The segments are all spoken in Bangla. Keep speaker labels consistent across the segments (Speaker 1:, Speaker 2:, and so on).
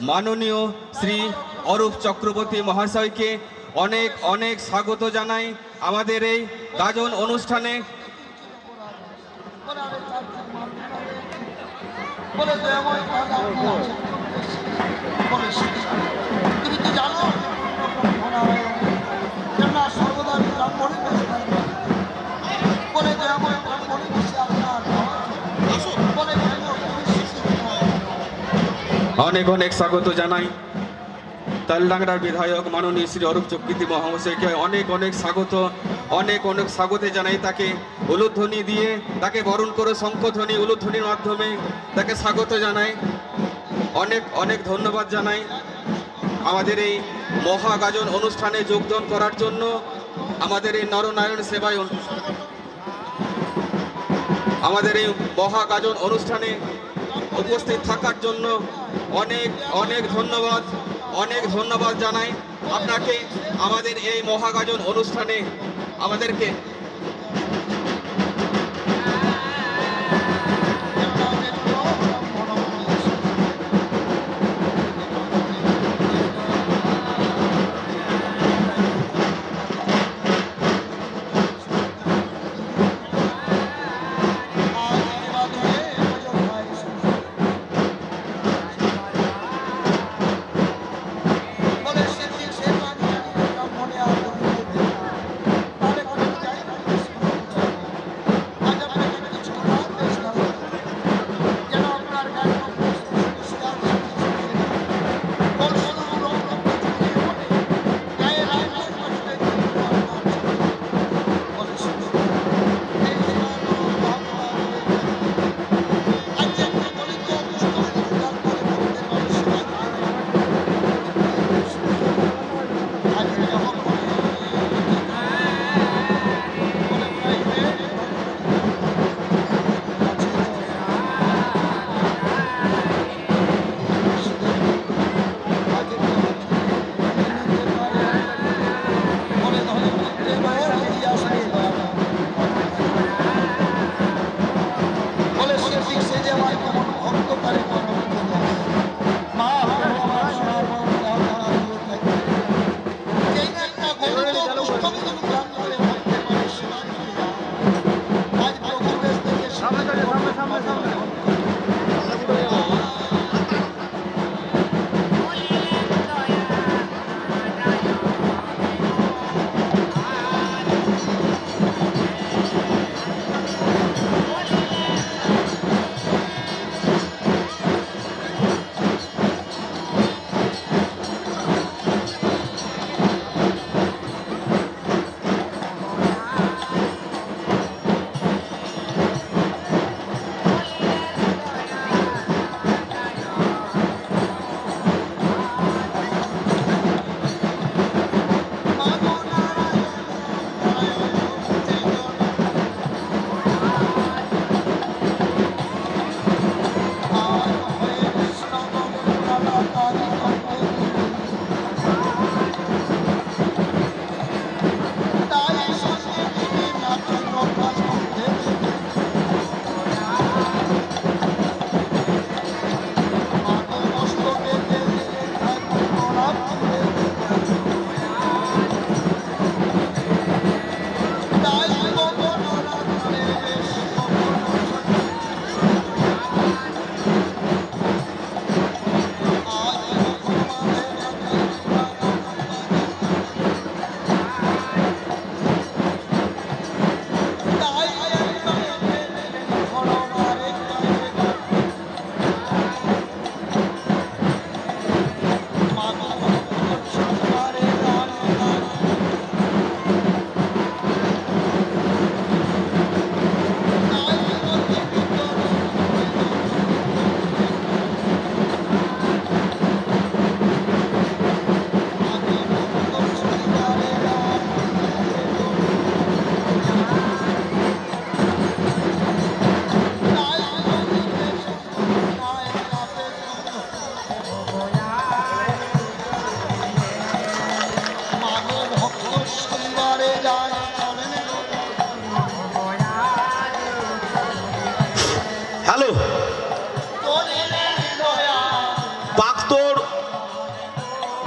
Speaker 1: মাননীয় শ্রী অরূপ চক্রবর্তী মহাশয়কে অনেক অনেক স্বাগত জানাই আমাদের এই গাজন অনুষ্ঠানে।
Speaker 2: তুমি তো জানো সর্বদা ব্রাহ্মণে বসে থাকবে বলে দয়াময় ব্রাহ্মণে বসে আপনার বলে
Speaker 1: অনেক অনেক স্বাগত জানাই তালডাংরার বিধায়ক মাননীয় শ্রী অরূপ চক্রবর্তী মহাশয়কে অনেক অনেক স্বাগত, অনেক অনেক স্বাগতে জানাই। তাকে উলুধ্বনি দিয়ে তাকে বরণ করে শঙ্খধ্বনি উলুধ্বনির মাধ্যমে তাকে স্বাগত জানাই। অনেক অনেক ধন্যবাদ জানাই আমাদের এই মহাগাজন অনুষ্ঠানে যোগদান করার জন্য, আমাদের এই নরনারায়ণ সেবায় আমাদের এই মহাগাজন অনুষ্ঠানে উপস্থিত থাকার জন্য অনেক অনেক ধন্যবাদ, অনেক ধন্যবাদ জানাই আপনাকে। আমাদের এই মহাগাজন অনুষ্ঠানে আমাদেরকে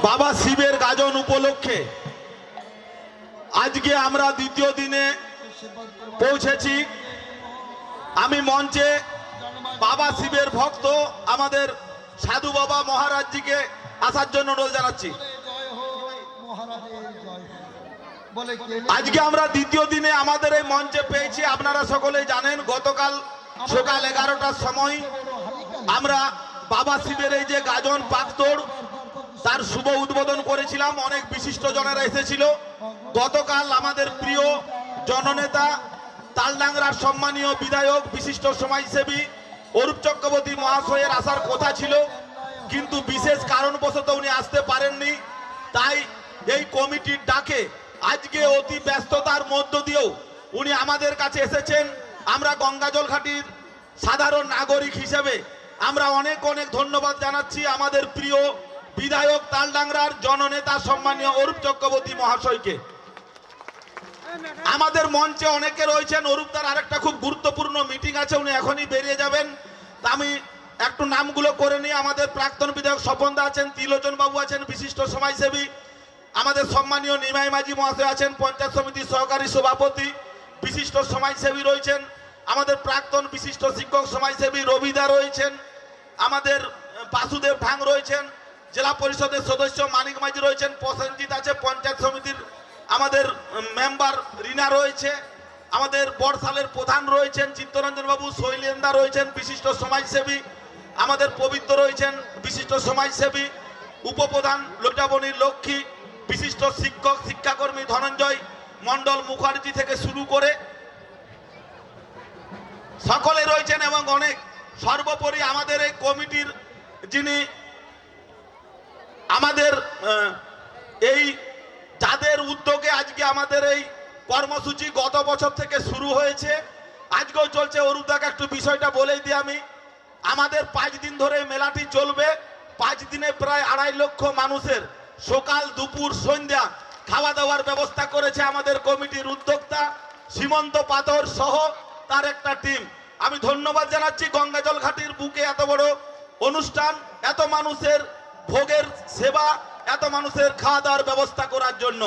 Speaker 3: বাবা শিবের গাজন উপলক্ষে আজকে আমরা দ্বিতীয় দিনে পৌঁছেছি। আমি মঞ্চে বাবা শিবের ভক্ত আমাদের সাধু বাবা মহারাজজিকে আসার জন্য অনুরোধ জানাচ্ছি।
Speaker 2: জয় হোক মহারাজের জয় হোক। বলে কে
Speaker 3: আজকে আমরা দ্বিতীয় দিনে আমাদের এই মঞ্চে পেয়েছি। আপনারা সকলেই জানেন গতকাল সকাল 11টার সময় আমরা বাবা শিবের এই যে গাজন পাকতোড় তার শুভ উদ্বোধন করেছিলাম। অনেক বিশিষ্ট জনেরা এসেছিল। গতকাল আমাদের প্রিয় জননেতা তালডাংরার সম্মানীয় বিধায়ক বিশিষ্ট সমাজসেবী অরূপ চক্রবর্তী মহাশয়ের আসার কথা ছিল, কিন্তু বিশেষ কারণবশত উনি আসতে পারেননি। তাই এই কমিটির ডাকে আজকে অতি ব্যস্ততার মধ্য দিয়েও উনি আমাদের কাছে এসেছেন। আমরা গঙ্গাজল ঘাটির সাধারণ নাগরিক হিসেবে আমরা অনেক অনেক ধন্যবাদ জানাচ্ছি আমাদের প্রিয় বিধায়ক তালডাংরার জননেতা সম্মানীয় অরূপ চক্রবর্তী মহাশয়কে। আমাদের মঞ্চে অনেকে রয়েছেন। অরূপ তার আরেকটা খুব গুরুত্বপূর্ণ মিটিং আছে, উনি এখনই বেরিয়ে যাবেন। তা আমি একটু নামগুলো করে নিই। আমাদের প্রাক্তন বিধায়ক স্বপনদা আছেন, ত্রিলোচন বাবু আছেন বিশিষ্ট সমাজসেবী, আমাদের সম্মানীয় নিমাই মাঝি মহাশয় আছেন পঞ্চায়েত সমিতির সহকারী সভাপতি বিশিষ্ট সমাজসেবী রয়েছেন, আমাদের প্রাক্তন বিশিষ্ট শিক্ষক সমাজসেবী রবিদা রয়েছেন, আমাদের বাসুদেব ঢাং রয়েছেন, জেলা পরিষদের সদস্য মানিক মাঝি রয়েছেন, প্রসেনজিৎ আছে পঞ্চায়েত সমিতির, আমাদের মেম্বার রিনা রয়েছে, আমাদের বড়সালের প্রধান রয়েছেন চিত্তরঞ্জন বাবু, শৈলেন্দা রয়েছেন বিশিষ্ট সমাজসেবী, আমাদের পবিত্র রয়েছেন বিশিষ্ট সমাজসেবী, উপপ্রধান লোটাবনীর লক্ষ্মী, বিশিষ্ট শিক্ষক শিক্ষাকর্মী ধনঞ্জয় মন্ডল মুখার্জি থেকে শুরু করে সকলে রয়েছেন। এবং অনেক সর্বোপরি আমাদের এই কমিটির যিনি আমাদের এই যাদের উদ্যোগে আজকে আমাদের এই কর্মসূচি গত বছর থেকে শুরু হয়েছে, আজকেও চলছে। অরূপদাকে একটু বিষয়টা বলেই দিই আমি। আমাদের 5 দিন ধরে মেলাটি চলবে। 5 দিনে প্রায় 2.5 লক্ষ মানুষের সকাল দুপুর সন্ধ্যা খাওয়া দাওয়ার ব্যবস্থা করেছে আমাদের কমিটির উদ্যোক্তা সীমন্ত পাথর সহ তার একটা টিম। আমি ধন্যবাদ জানাচ্ছি গঙ্গাজল ঘাটির বুকে এত বড় অনুষ্ঠান, এত মানুষের ভোগের সেবা, এত মানুষের খাওয়া দাওয়ার ব্যবস্থা করার জন্য।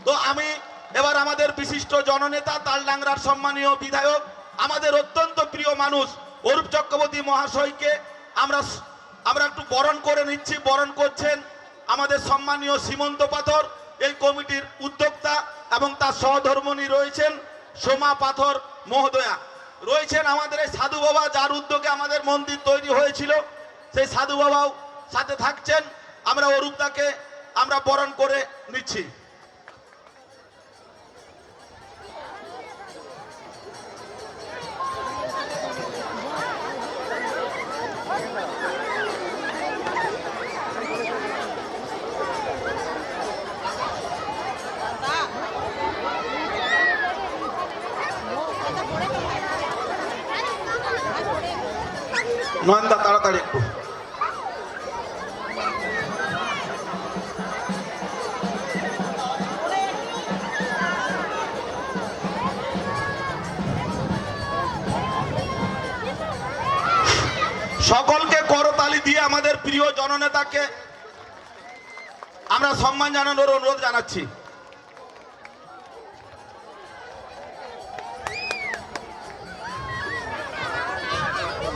Speaker 3: তো আমি এবার আমাদের বিশিষ্ট জননেতা তালডাংরার সম্মানীয় বিধায়ক আমাদের অত্যন্ত প্রিয় মানুষ অরূপ চক্রবর্তী মহাশয়কে আমরা একটু বরণ করে নিচ্ছি। বরণ করছেন আমাদের সম্মানীয় সীমন্ত পাথর এই কমিটির উদ্যোক্তা এবং তার সহধর্মিণী রয়েছেন সোমা পাথর মহোদয়া রয়েছেন, আমাদের এই সাধু বাবা যার উদ্যোগে আমাদের মন্দির তৈরি হয়েছিল সেই সাধু বাবাও সাথে থাকছেন। আমরা অরূপদাকে আমরা বরণ করে নিচ্ছি। নন্দা তাড়াতাড়ি একটু। সকলকে করতালি দিয়ে আমাদের প্রিয় জননেতাকে আমরা সম্মান জানানোর অনুরোধ জানাচ্ছি।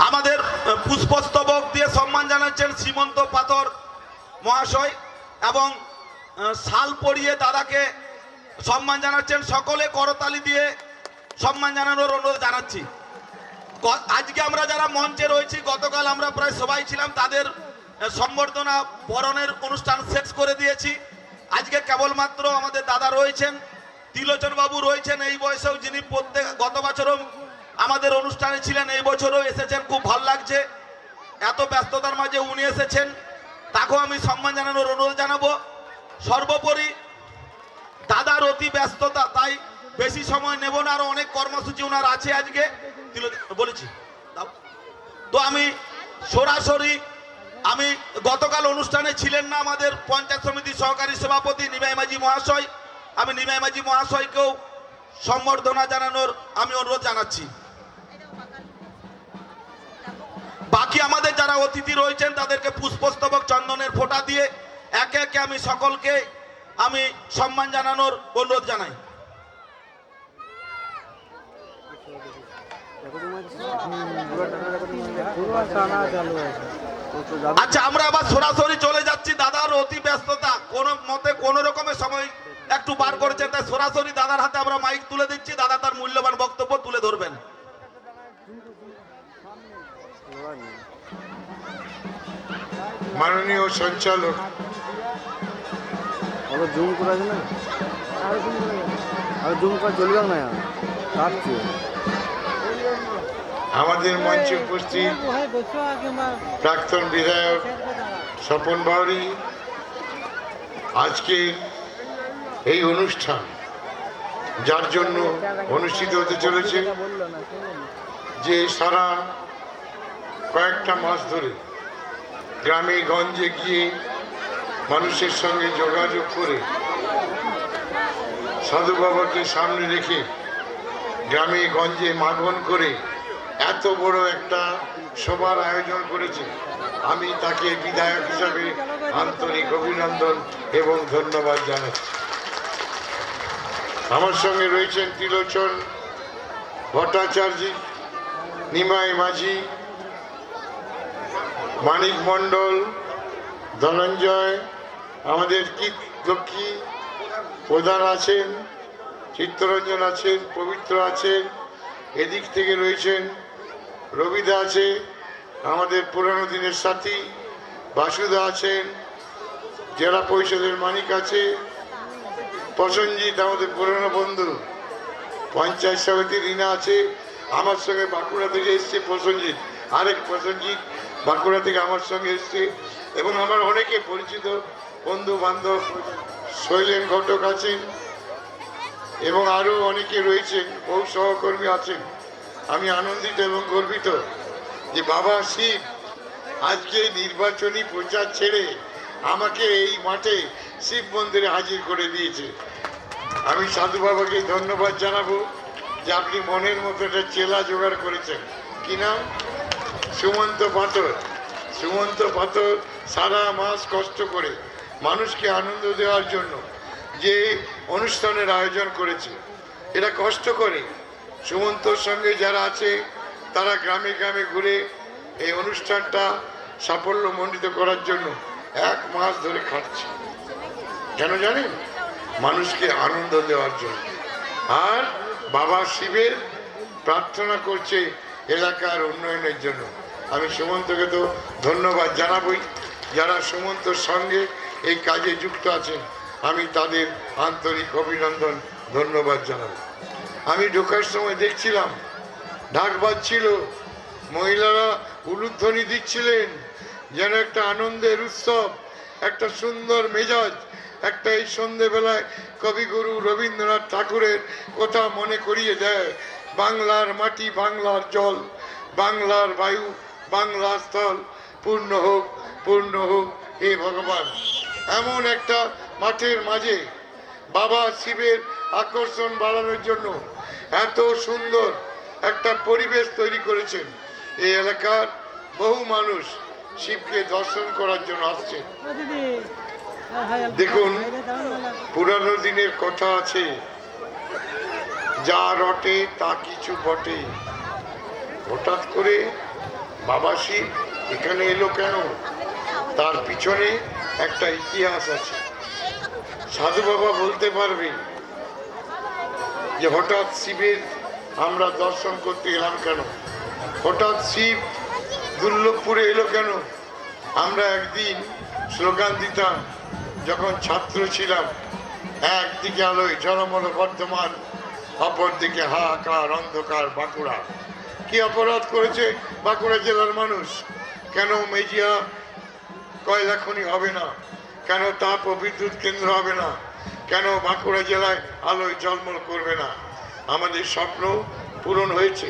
Speaker 3: আমাদের পুষ্পস্তবক দিয়ে সম্মান জানাচ্ছেন সীমন্ত পাথর মহাশয় এবং শাল পরিয়ে দাদাকে সম্মান জানাচ্ছেন। সকলে করতালি দিয়ে সম্মান জানানোর অনুরোধ জানাচ্ছি। আজকে আমরা যারা মঞ্চে রয়েছি গতকাল আমরা প্রায় সবাই ছিলাম, তাদের সম্বর্ধনা বরণের অনুষ্ঠান শেষ করে দিয়েছি। আজকে কেবলমাত্র আমাদের দাদা রয়েছেন, ত্রিলোচন বাবু রয়েছেন এই বয়সেও, যিনি গত বছরও আমাদের অনুষ্ঠানে ছিলেন, এই বছরও এসেছেন। খুব ভালো লাগছে এত ব্যস্ততার মাঝে উনি এসেছেন, তাকেও আমি সম্মান জানানোর অনুরোধ জানাবো। সর্বোপরি দাদার অতি ব্যস্ততা, তাই বেশি সময় নেব না, আরো অনেক কর্মসূচি ওনার আছে আজকে বলেছি। তো আমি সরাসরি আমি গতকাল অনুষ্ঠানে ছিলেন না আমাদের পঞ্চায়েত সমিতির সহকারী সভাপতি নিমাই মাঝি মহাশয়, আমি নিমাই মাঝি মহাশয়কেও সম্বর্ধনা জানানোর আমি অনুরোধ জানাচ্ছি। বাকি আমাদের যারা অতিথি রয়েছেন তাদেরকে পুষ্পস্তবক চন্দনের ফোঁটা দিয়ে এক এক রেখে আমি সকলকে আমি সম্মান জানানোর অনুরোধ জানাই। আচ্ছা, আমরা আবার সরাসরি চলে যাচ্ছি। দাদার অতি ব্যস্ততা, কোন মতে কোন রকমের সময় একটু বার করেছেন, তাই সরাসরি দাদার হাতে আমরা মাইক তুলে দিচ্ছি। দাদা তার মূল্যবান বক্তব্য তুলে ধরবেন।
Speaker 4: মাননীয় সঞ্চালক,
Speaker 5: জুম করা আছে না, আর জুম করা চলবে না, কাটছে।
Speaker 4: আমাদের মঞ্চে উপস্থিত প্রাক্তন বিধায়ক স্বপন বাউরি, আজকে এই অনুষ্ঠান যার জন্য অনুষ্ঠিত হতে চলেছে, যে সারা কয়েকটা মাস ধরে গ্রামে গঞ্জে গিয়ে মানুষের সঙ্গে যোগাযোগ করে সাধু বাবাকে সামনে রেখে গ্রামে গঞ্জে মাগন করে এত বড় একটা সভার আয়োজন করেছে, আমি তাকে বিধায়ক হিসাবে আন্তরিক অভিনন্দন এবং ধন্যবাদ জানাচ্ছি। আমার সঙ্গে রয়েছেন ত্রিলোচন ভট্টাচার্য, নিমাই মাঝি, মানিক মণ্ডল, ধনঞ্জয়, আমাদের লক্ষ্মী প্রধান আছেন, চিত্তরঞ্জন আছেন, পবিত্র আছেন, এদিক থেকে রয়েছেন রবিদা আছে, আমাদের পুরানো দিনের সাথী বাসুদা আছেন, জেলা পরিষদের মানিক আছে, প্রসঞ্জিৎ আমাদের পুরানো বন্ধু, পঞ্চায়েত সমিতি রীনা আছে, আমার সঙ্গে বাঁকুড়া থেকে এসছে প্রসঞ্জিৎ, আরেক প্রসঞ্জিৎ বাঁকুড়া থেকে আমার সঙ্গে এসছে, এবং আমার অনেকে পরিচিত বন্ধু বান্ধব শৈলেন ঘটক আছেন এবং আরও অনেকে রয়েছেন, বহু সহকর্মী আছেন। আমি আনন্দিত এবং গর্বিত যে বাবা শিব আজকে নির্বাচনী প্রচার ছেড়ে আমাকে এই মাঠে শিব মন্দিরে হাজির করে দিয়েছে। আমি সাধু বাবাকে ধন্যবাদ জানাবো যে আপনি মনের মতো একটা চেলা জোগাড় করেছেন। কি নাম? সুমন্ত পাথর। সুমন্ত পাথর সারা মাস কষ্ট করে মানুষকে আনন্দ দেওয়ার জন্য যে অনুষ্ঠানের আয়োজন করেছে, এটা কষ্ট করে সুমন্তর সঙ্গে যারা আছে তারা গ্রামে গ্রামে ঘুরে এই অনুষ্ঠানটা সাফল্যমণ্ডিত করার জন্য 1 মাস ধরে খাটছে। কেন জানেন? মানুষকে আনন্দ দেওয়ার জন্য। আর বাবা শিবের প্রার্থনা করছে এলাকার উন্নয়নের জন্য। আমি সুমন্তকে তো ধন্যবাদ জানাবই, যারা সুমন্তর সঙ্গে এই কাজে যুক্ত আছেন আমি তাদের আন্তরিক অভিনন্দন ধন্যবাদ জানাব। আমি ঢোকার সময় দেখছিলাম ঢাক বাজছিল, মহিলারা উলুধ্বনি দিচ্ছিলেন, যেন একটা আনন্দের উৎসব, একটা সুন্দর মেজাজ, একটা এই সন্ধেবেলায় কবিগুরু রবীন্দ্রনাথ ঠাকুরের কথা মনে করিয়ে দেয়। বাংলার মাটি, বাংলার জল, বাংলার বায়ু, বাংলার স্থল পূর্ণ হোক, পূর্ণ হোক হে ভগবান। এমন একটা মাঠের মাঝে বাবা শিবের আকর্ষণ বাড়ানোর জন্য এত সুন্দর একটা পরিবেশ তৈরি করেছেন। এই এলাকার বহু মানুষ শিবকে দর্শন করার জন্য আসছেন। দেখুন, পুরানো দিনের কথা আছে, যা রটে তা কিছু বটে। হঠাৎ করে বাবা শিব এখানে এলো কেন? তার পিছনে একটা ইতিহাস আছে। সাধু বাবা বলতে পারবেন যে হঠাৎ শিবের আমরা দর্শন করতে এলাম কেন, হঠাৎ শিব দুর্লভপুরে এলো কেন। আমরা একদিন স্লোগান দিতাম যখন ছাত্র ছিলাম, একদিকে আলোয় ঝলমল বর্ধমান, অপরদিকে হাহাকার অন্ধকার বাঁকুড়া। কি অপরাধ করেছে বাঁকুড়া জেলার মানুষ? কেন মেজিয়া কয়লা খনি হবে না? কেন তাপ ও বিদ্যুৎ কেন্দ্র হবে না? কেন বাঁকুড়া জেলায় আলোয় ঝলমল করবে না? আমাদের স্বপ্ন পূরণ হয়েছে।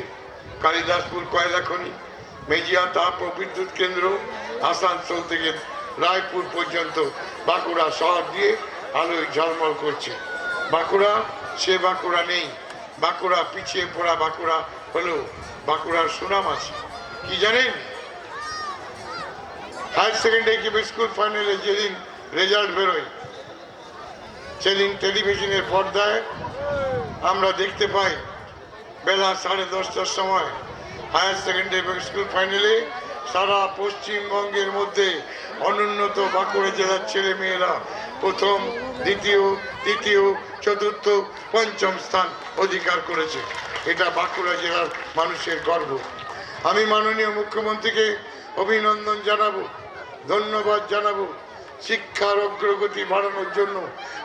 Speaker 4: কালিদাসপুর কয়লা খনি, মেজিয়া তাপ ও বিদ্যুৎ কেন্দ্র, আসানসোল থেকে রায়পুর পর্যন্ত বাঁকুড়া শহর দিয়ে আলোয় ঝলমল করছে। বাঁকুড়া সে বাঁকুড়া নেই, বাঁকুড়া পিছিয়ে পড়া বাঁকুড়া হলেও বাঁকুড়ার সুনাম আছে। কি জানেন? হায়ার সেকেন্ডারি স্কুল ফাইনালে যেদিন রেজাল্ট বেরোয়। সেদিন টেলিভিশনের পর্দায় আমরা দেখতে পাই বেলা 10:30টার সময় হায়ার সেকেন্ডারি এবং স্কুল ফাইনালে সারা পশ্চিমবঙ্গের মধ্যে অনুন্নত বাঁকুড়া জেলার ছেলে মেয়েরা প্রথম, দ্বিতীয়, তৃতীয়, চতুর্থ, পঞ্চম স্থান অধিকার করেছে। এটা বাঁকুড়া জেলার মানুষের গর্ব। আমি মাননীয় মুখ্যমন্ত্রীকে অভিনন্দন জানাবো, ধন্যবাদ জানাবো। শিক্ষার অগ্রগতি বাড়ানোর জন্য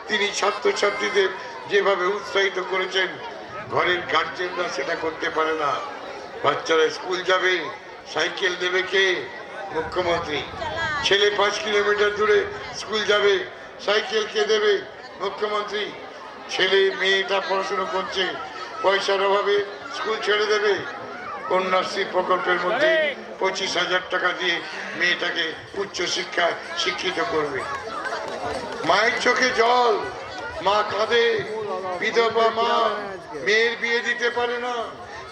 Speaker 4: তিনি ছাত্রছাত্রীদের যেভাবে উৎসাহিত করেছেন, ঘরের গার্জেনরা সেটা করতে পারে না। বাচ্চারা স্কুল যাবে, সাইকেল দেবে কে? মুখ্যমন্ত্রী। ছেলে 5 কিলোমিটার দূরে স্কুল যাবে, সাইকেল কে দেবে? মুখ্যমন্ত্রী। ছেলে মেয়েটা পড়াশুনো করছে, পয়সার অভাবে স্কুল ছেড়ে দেবে, কন্যাশ্রী প্রকল্পের মধ্যে 25,000 টাকা দিয়ে মেয়েটাকে উচ্চ শিক্ষায় শিক্ষিত করবে। মায়ের চোখে জল, মা কাঁদে, বিধবা মা মেয়ের বিয়ে দিতে পারে না,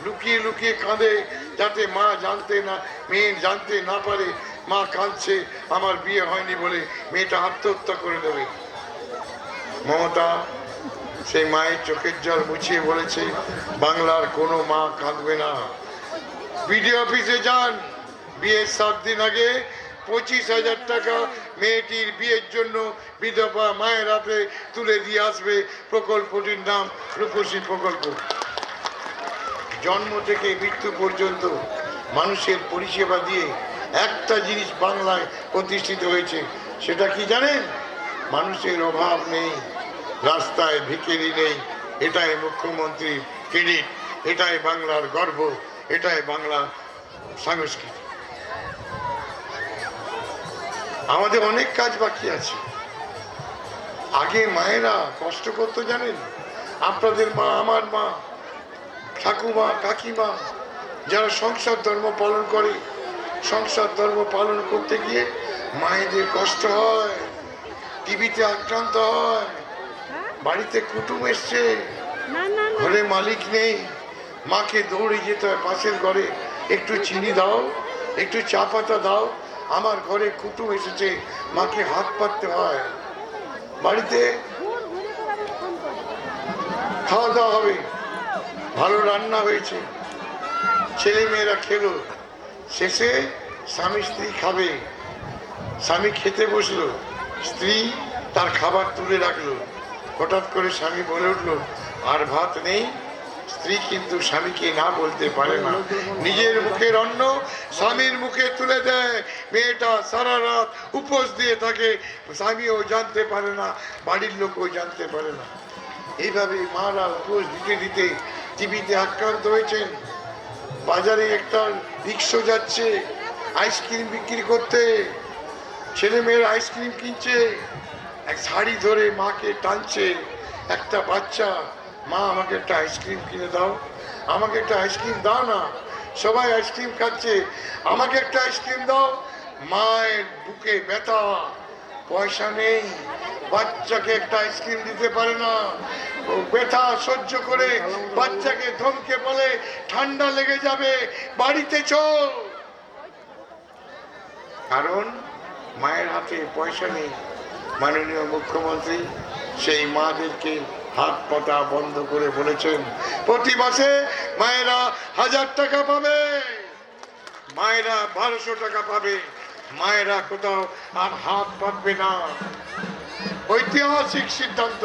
Speaker 4: লুকিয়ে লুকিয়ে কাঁদে, যাতে মা মেয়ে জানতে না পারে মা কাঁদছে আমার বিয়ে হয়নি বলে, মেয়েটা আত্মহত্যা করে দেবে। মমতা সেই মায়ের চোখের জল মুছিয়ে বলেছে বাংলার কোনো মা কাঁদবে না। বিডিও অফিসে যান, বিয়ের 7 দিন আগে 25,000 টাকা মেয়েটির বিয়ের জন্য বিধবা মায়ের হাতে তুলে দিয়ে আসবে। প্রকল্পটির নাম রূপসী প্রকল্প। জন্ম থেকে মৃত্যু পর্যন্ত মানুষের পরিষেবা দিয়ে একটা জিনিস বাংলায় প্রতিষ্ঠিত হয়েছে, সেটা কি জানেন? মানুষের অভাব নেই, রাস্তায় ভিখিরি নেই। এটাই মুখ্যমন্ত্রীর ক্রেডিট, এটাই বাংলার গর্ব, এটাই বাংলা সংস্কৃতি। আমাদের অনেক কাজ বাকি আছে। আগে মায়েরা কষ্ট করতো জানেন? আপনাদের মা, আমার মা, ঠাকুমা, কাকিমা যারা সংসার ধর্ম পালন করে, সংসার ধর্ম পালন করতে গিয়ে মায়েদের কষ্ট হয়, টিভিতে আক্রান্ত হয়, বাড়িতে কুটুম এসছে, ঘরে মালিক নেই, মাকে দৌড়ে যেতে হয় পাশের ঘরে, একটু চিনি দাও, একটু চা পাতা দাও, আমার ঘরে কুটুম এসেছে, মাকে হাত পাততে হয়। বাড়িতে খাওয়া দাওয়া হবে, ভালো রান্না হয়েছে, ছেলে মেয়েরা খেলো, শেষে স্বামী স্ত্রী খাবে। স্বামী খেতে বসলো, স্ত্রী তার খাবার তুলে রাখলো। হঠাৎ করে স্বামী বলে উঠলো আর ভাত নেই। স্ত্রী কিন্তু স্বামীকে না বলতে পারে না, নিজের মুখের অন্ন স্বামীর মুখে তুলে দেয়। মেয়েটা সারা রাত উপোস দিয়ে থাকে, স্বামীও জানতে পারে না, বাড়ির লোকও জানতে পারে না। এইভাবে মারা উপোস দিতে দিতে টিভিতে আক্রান্ত হয়েছেন। বাজারে একটা রিক্সা যাচ্ছে আইসক্রিম বিক্রি করতে, ছেলে মেয়েরা আইসক্রিম কিনছে, এক শাড়ি ধরে মাকে টানছে একটা বাচ্চা, মা আমাকে একটা আইসক্রিম কিনে দাও, আমাকে একটা আইসক্রিম দাও না, সবাই আইসক্রিম খাচ্ছে, আমাকে একটা আইসক্রিম দাও। মায়ের বুকে ব্যথা, পয়সা নেই, বাচ্চাকে একটা আইসক্রিম দিতে পারে না। ও ব্যথা সহ্য করে বাচ্চাকে ধমকে বলে ঠান্ডা লেগে যাবে, বাড়িতে চল। কারণ মায়ের হাতে পয়সা নেই। মাননীয় মুখ্যমন্ত্রী সেই মাদেরকে হাত পাতা বন্ধ করে বলেছেন প্রতি মাসে মায়েরা 1000 টাকা পাবে, মায়েরা 1200 টাকা পাবে, মায়েরা কোথাও আর হাত পাতবে না। ঐতিহাসিক সিদ্ধান্ত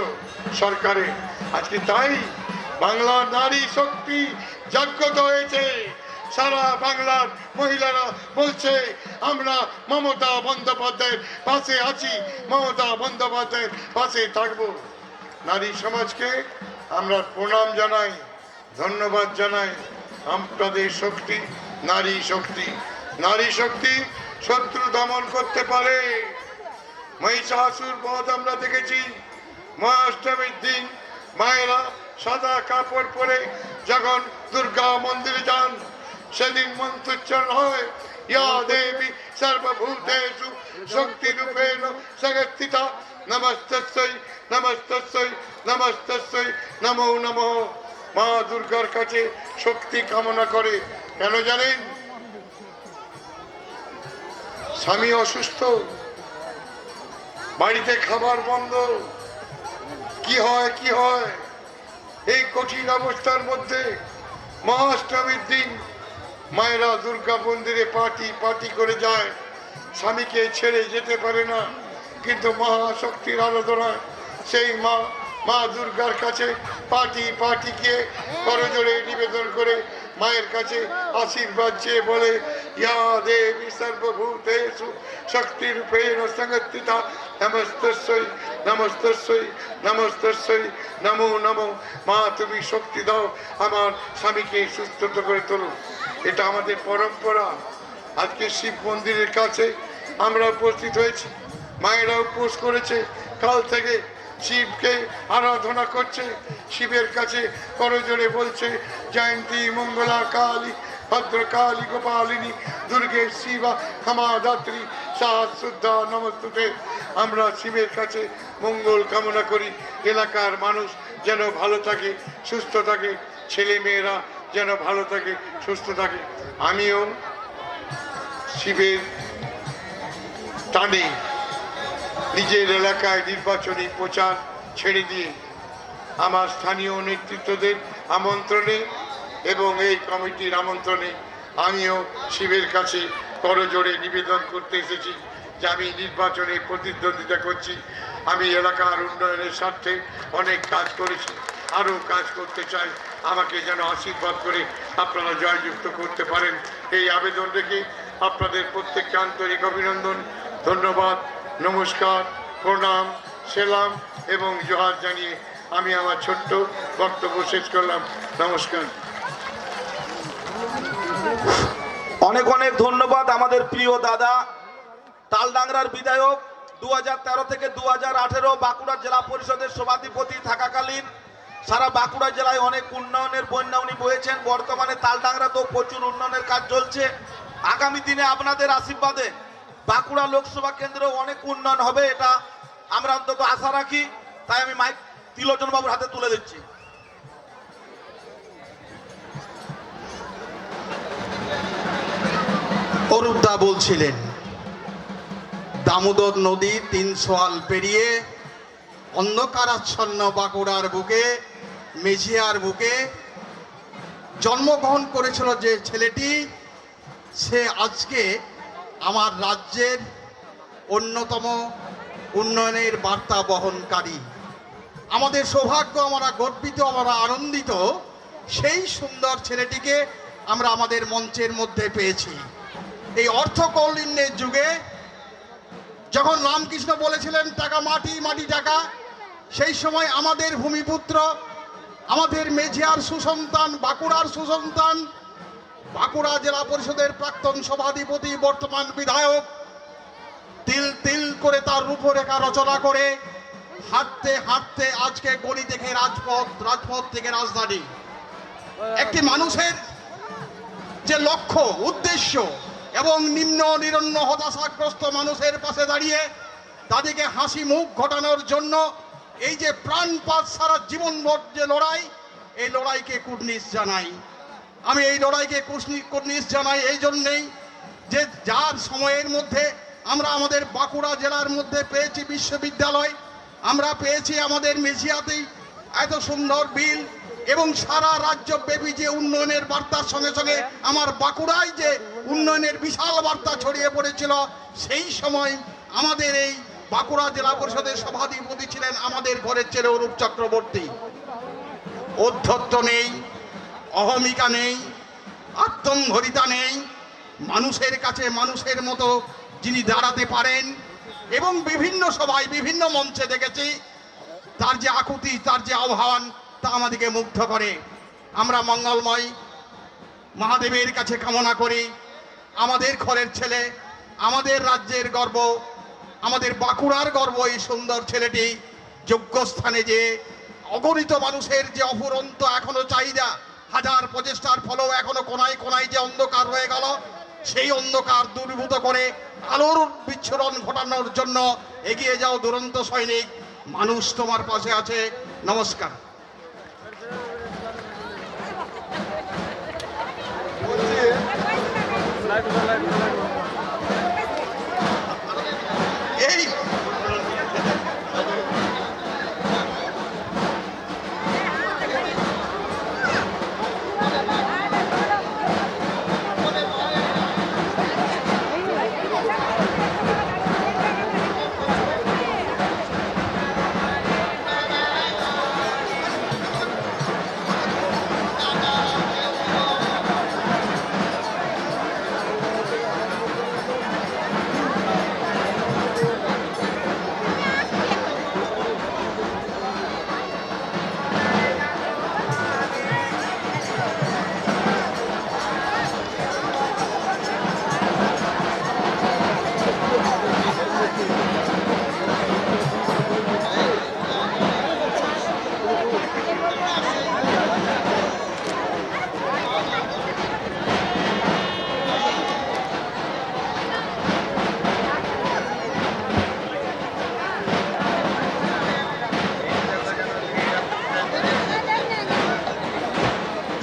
Speaker 4: সরকারের। আজকে তাই বাংলার নারী শক্তি জাগ্রত হয়েছে। সারা বাংলার মহিলারা বলছে আমরা মমতা বন্দ্যোপাধ্যায়ের পাশে আছি, মমতা বন্দ্যোপাধ্যায়ের পাশে থাকবো। নারী সমাজকে আমরা প্রণাম জানাই, ধন্যবাদ জানাই। আপনাদের শক্তি নারী শক্তি, নারী শক্তি শত্রু দমন করতে পারে। মহিষাসুর বধ আমরা দেখেছি। মহাষ্টমীর দিন মায়েরা সাদা কাপড় পরে যখন দুর্গা মন্দিরে যান, সেদিন মন্ত্রোচ্চারণ হয় ইয়া দেবী সর্বভূতেষু শক্তিরূপেণ সংস্থিতা নমস্তস্যৈ নমস্তস্যৈ নমস্তস্যৈ নমো নমঃ। মা দুর্গার কাছে শক্তি কামনা করে। কেন জানেন? স্বামী অসুস্থ, বাড়িতে খাবার বন্ধ। কি হয় কি হয় এই কঠিন অবস্থার মধ্যে মহাষ্টমীর দিন মায়েরা দুর্গা মন্দিরে পার্টি করে যায়, স্বামীকে ছেড়ে যেতে পারে না। কিন্তু মহাশক্তির আরাধনায় সেই মা দুর্গার কাছে পার্টি গিয়ে করজোড়ে নিবেদন করে মায়ের কাছে আশীর্বাদ চেয়ে বলে, ইয়া দেবী সর্বভূতেষু শক্তিরূপেণ সংস্থিতা নমস্তস্যৈ নমস্তস্যৈ নমস্তস্যৈ নমো নমো। মা তুমি শক্তি দাও, আমার স্বামীকে সুস্থ করে তোলো। এটা আমাদের পরম্পরা। আজকে শিব মন্দিরের কাছে আমরা উপস্থিত হয়েছি, মায়েরা উপোস করেছে, কাল থেকে শিবকে আরাধনা করছে, শিবের কাছে করজোড়ে বলছে, জয়ন্তী মঙ্গলা কালী ভদ্রকালী গোপালিনী দুর্গে শিবা ক্ষমা দাত্রী সহস্রদ্ধা নমস্তুতে। আমরা শিবের কাছে মঙ্গল কামনা করি, এলাকার মানুষ যেন ভালো থাকে, সুস্থ থাকে, ছেলে মেয়েরা যেন ভালো থাকে, সুস্থ থাকে। আমিও শিবের টানে নিজের এলাকায় নির্বাচনী প্রচার ছেড়ে দিয়ে আমার স্থানীয় নেতৃত্বদের আমন্ত্রণে এবং এই কমিটির আমন্ত্রণে আমিও শিবের কাছে করজোড়ে নিবেদন করতে এসেছি যে আমি নির্বাচনে প্রতিদ্বন্দ্বিতা করছি। আমি এলাকার উন্নয়নের স্বার্থে অনেক কাজ করেছি, আরও কাজ করতে চাই। আমাকে যেন আশীর্বাদ করে আপনারা জয়যুক্ত করতে পারেন, এই আবেদন রেখে আপনাদের প্রত্যেককে আন্তরিক অভিনন্দন, ধন্যবাদ, নমস্কার, প্রণাম, সেলাম এবং জোহার জানিয়ে আমি আমার ছোট্ট বক্তব্য শেষ করলাম। নমস্কার।
Speaker 3: অনেক অনেক ধন্যবাদ আমাদের প্রিয় দাদা তালডাংরার বিধায়ক। 2013 থেকে 2018 বাঁকুড়া জেলা পরিষদের সভাধিপতি থাকাকালীন সারা বাঁকুড়া জেলায় অনেক উন্নয়নের বন্যা উনি বয়েছেন। বর্তমানে তালডাংরাতেও প্রচুর উন্নয়নের কাজ চলছে। আগামী দিনে আপনাদের আশীর্বাদে বাঁকুড়া লোকসভা কেন্দ্রে অনেক উন্নয়ন হবে, এটা আমরা অন্তত আশা রাখি। তাই আমি মাইক তিলোচন বাবুর হাতে তুলে দিচ্ছি।
Speaker 6: অরূপদা বলছিলেন, দামোদর নদী 3 সোয়াল পেরিয়ে অন্ধকারাচ্ছন্ন বাঁকুড়ার বুকে, মেঝিয়ার বুকে জন্মগ্রহণ করেছিল যে ছেলেটি, সে আজকে আমার রাজ্যের অন্যতম উন্নয়নের বার্তা বহনকারী। আমাদের সৌভাগ্য, আমরা গর্বিত, আমরা আনন্দিত, সেই সুন্দর ছেলেটিকে আমরা আমাদের মঞ্চের মধ্যে পেয়েছি। এই অর্থকৌলিন্যের যুগে যখন রামকৃষ্ণ বলেছিলেন টাকা মাটি, মাটি টাকা, সেই সময় আমাদের ভূমিপুত্র, আমাদের মেঝিয়ার সুসন্তান, বাঁকুড়ার সুসন্তান, বাঁকুড়া জেলা পরিষদের প্রাক্তন সভাধিপতি, বর্তমান বিধায়ক, তিল তিল করে তার রূপরেখা রচনা করে হাঁটতে হাঁটতে আজকে গলি থেকে রাজপথ, রাজপথ থেকে রাজধানী। একটি মানুষের যে লক্ষ্য, উদ্দেশ্য এবং নিম্ন নিরন্ন হতাশাগ্রস্ত মানুষের পাশে দাঁড়িয়ে তাদেরকে হাসি মুখ ঘটানোর জন্য এই যে প্রাণপাত সারা জীবনভর যে লড়াই, এই লড়াইকে কুর্নিশ জানাই। আমি এই লড়াইকে কুর্নিশ জানাই এই জন্যেই যে যার সময়ের মধ্যে আমরা আমাদের বাঁকুড়া জেলার মধ্যে পেয়েছি বিশ্ববিদ্যালয়, আমরা পেয়েছি আমাদের মেঝিয়াতেই এত সুন্দর বিল, এবং সারা রাজ্যব্যাপী যে উন্নয়নের বার্তার সঙ্গে সঙ্গে আমার বাঁকুড়ায় যে উন্নয়নের বিশাল বার্তা ছড়িয়ে পড়েছিল, সেই সময় আমাদের এই বাঁকুড়া জেলা পরিষদের সভাধিপতি ছিলেন আমাদের ঘরের ছেলে অরূপ চক্রবর্তী। ঔদ্ধত্য নেই, অহমিকা নেই, আত্মম্ভরিতা নেই, মানুষের কাছে মানুষের মতো যিনি দাঁড়াতে পারেন। এবং বিভিন্ন সভায়, বিভিন্ন মঞ্চে দেখেছি তার যে আকুতি, তার যে আহ্বান, তা আমাদেরকে মুগ্ধ করে। আমরা মঙ্গলময় মহাদেবের কাছে কামনা করি আমাদের ঘরের ছেলে, আমাদের রাজ্যের গর্ব, আমাদের বাঁকুড়ার গর্ব এই সুন্দর ছেলেটি যোগ্য স্থানে যে অগণিত মানুষের যে অফুরন্ত এখনো চাহিদা, হাজার প্রচেষ্টার ফলেও এখনো কোনায় কোনায় যে অন্ধকার রয়ে গেল, সেই অন্ধকার দূরীভূত করে আলোর বিচ্ছুরণ ঘটানোর জন্য এগিয়ে যাও দুরন্ত সৈনিক, মানুষ তোমার পাশে আছে। নমস্কার। এই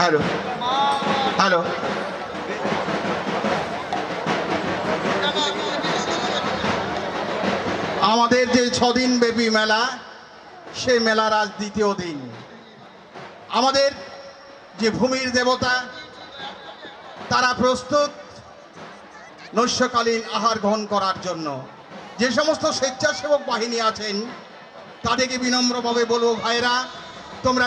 Speaker 6: হ্যালো হ্যালো আমাদের যে 6 দিন ব্যাপী মেলা, সেই মেলার আজ দ্বিতীয় দিন। আমাদের যে ভূমির দেবতা তারা প্রস্তুত নৈশকালীন আহার গ্রহণ করার জন্য। যে সমস্ত স্বেচ্ছাসেবক বাহিনী আছেন তাদেরকে বিনম্রভাবে বলবো, ভাইরা তোমরা